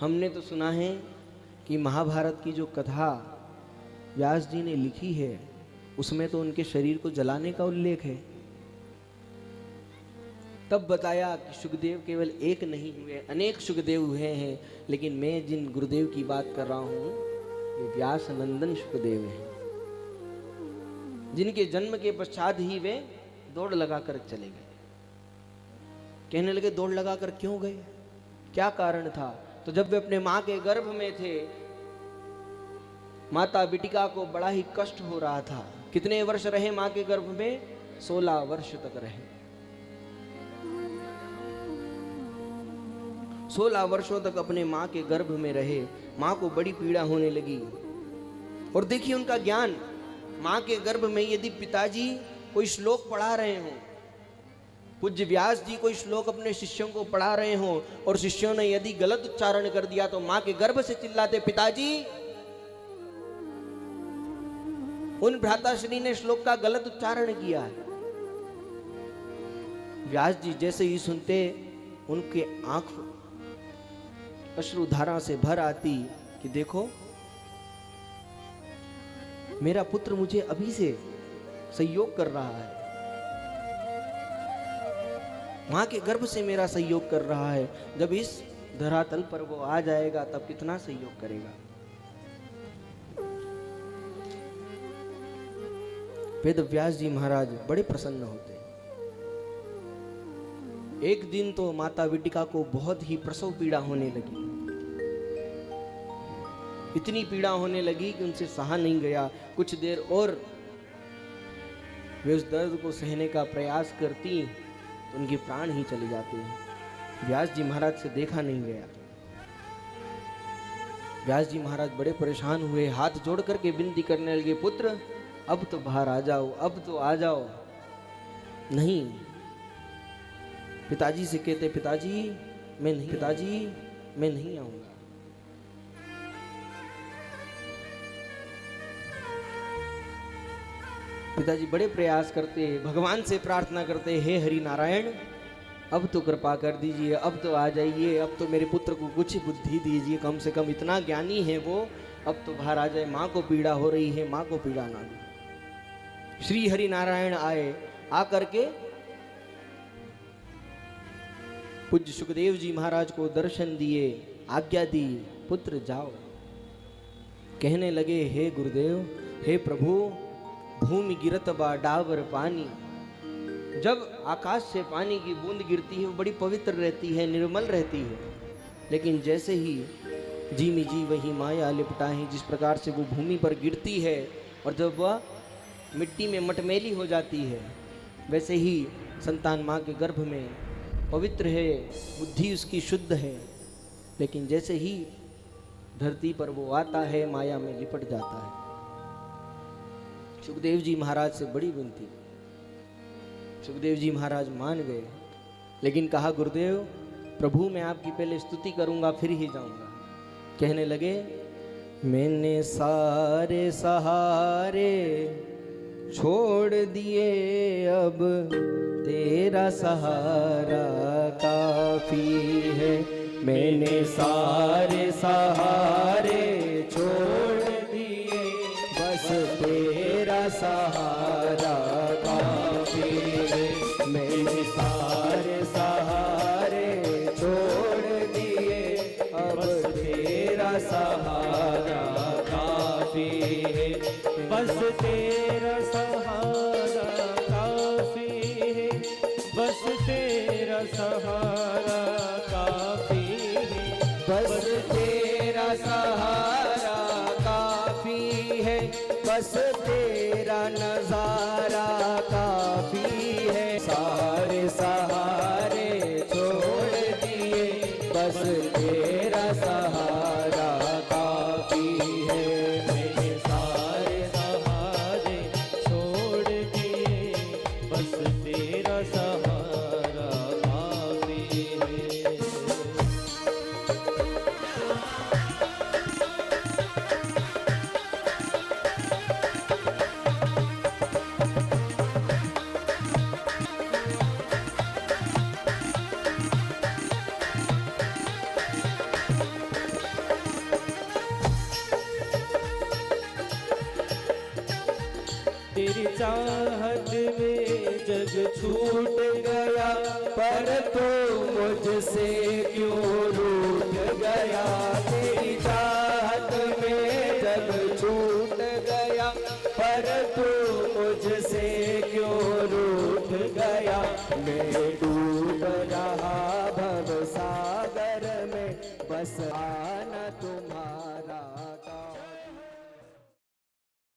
हमने तो सुना है कि महाभारत की जो कथा व्यास जी ने लिखी है उसमें तो उनके शरीर को जलाने का उल्लेख है। तब बताया कि सुखदेव केवल एक नहीं हुए, अनेक सुखदेव हुए हैं, लेकिन मैं जिन गुरुदेव की बात कर रहा हूं ये व्यास नंदन सुखदेव हैं, जिनके जन्म के पश्चात ही वे दौड़ लगाकर चले गए। कहने लगे दौड़ लगाकर क्यों गए, क्या कारण था? तो जब वे अपने मां के गर्भ में थे, माता बिटिका को बड़ा ही कष्ट हो रहा था। कितने वर्ष रहे मां के गर्भ में? 16 वर्ष तक रहे। 16 वर्षों तक अपने मां के गर्भ में रहे। मां को बड़ी पीड़ा होने लगी। और देखिए उनका ज्ञान, मां के गर्भ में यदि पिताजी कोई श्लोक पढ़ा रहे हों, पूज्य व्यास जी कोई श्लोक अपने शिष्यों को पढ़ा रहे हों और शिष्यों ने यदि गलत उच्चारण कर दिया तो मां के गर्भ से चिल्लाते, पिताजी उन भ्राताश्री ने श्लोक का गलत उच्चारण किया है। व्यास जी जैसे ही सुनते उनके आंख अश्रुधारा से भर आती कि देखो मेरा पुत्र मुझे अभी से सहयोग कर रहा है, मां के गर्भ से मेरा सहयोग कर रहा है, जब इस धरातल पर वो आ जाएगा तब कितना सहयोग करेगा। वेद व्यास जी महाराज बड़े प्रसन्न होते। एक दिन तो माता बिटिका को बहुत ही प्रसव पीड़ा होने लगी। इतनी पीड़ा होने लगी कि उनसे सहा नहीं गया। कुछ देर और वे उस दर्द को सहने का प्रयास करती तो उनके प्राण ही चले जाते हैं। व्यास जी महाराज से देखा नहीं गया। व्यास जी महाराज बड़े परेशान हुए, हाथ जोड़ करके विनती करने लगे, पुत्र अब तो बाहर आ जाओ, अब तो आ जाओ। नहीं, पिताजी से कहते, पिताजी मैं नहीं आऊंगा। पिताजी बड़े प्रयास करते, भगवान से प्रार्थना करते, हे हरि नारायण अब तो कृपा कर दीजिए, अब तो आ जाइए, अब तो मेरे पुत्र को कुछ बुद्धि दीजिए, कम से कम इतना ज्ञानी है वो, अब तो बाहर आ जाए, माँ को पीड़ा हो रही है, माँ को पीड़ा ना दे। श्री हरि नारायण आए, आकर के पूज्य सुखदेव जी महाराज को दर्शन दिए, आज्ञा दी, पुत्र जाओ। कहने लगे, हे गुरुदेव, हे प्रभु, भूमि गिरत बा डावर पानी। जब आकाश से पानी की बूंद गिरती है वो बड़ी पवित्र रहती है, निर्मल रहती है, लेकिन जैसे ही जी में जी वही माया लिपटा है, जिस प्रकार से वो भूमि पर गिरती है और जब वह मिट्टी में मटमैली हो जाती है, वैसे ही संतान माँ के गर्भ में पवित्र है, बुद्धि उसकी शुद्ध है, लेकिन जैसे ही धरती पर वो आता है माया में लिपट जाता है। सुखदेव जी महाराज से बड़ी विनती। सुखदेव जी महाराज मान गए, लेकिन कहा, गुरुदेव प्रभु मैं आपकी पहले स्तुति करूंगा फिर ही जाऊंगा। कहने लगे, मैंने सारे सहारे छोड़ दिए, अब तेरा सहारा काफी है। मैंने सारे सहारे छोड़ दिए, बस तेरा सहारा काफी है। मैंने सारे सहारे छोड़ दिए, अब तेरा सहारा काफी है। बस तेरा सहारा काफी है, बस तेरा सहारा काफी है, बस तेरा सहारा काफी है, बस तेरा नजारा काफी है। सारे सहारे छोड़ दिए, बस तेरा सहारा काफी है। मैंने सारे सहारे छोड़ दिए, बस तेरा सहारा काफी है। चाहत में जग छूट गया, पर तू मुझसे क्यों रूठ गया। तेरी चाहत में जग छूट गया, पर तू मुझसे क्यों रूठ गया। मैं डूब रहा भव सागर में, बस आना तुम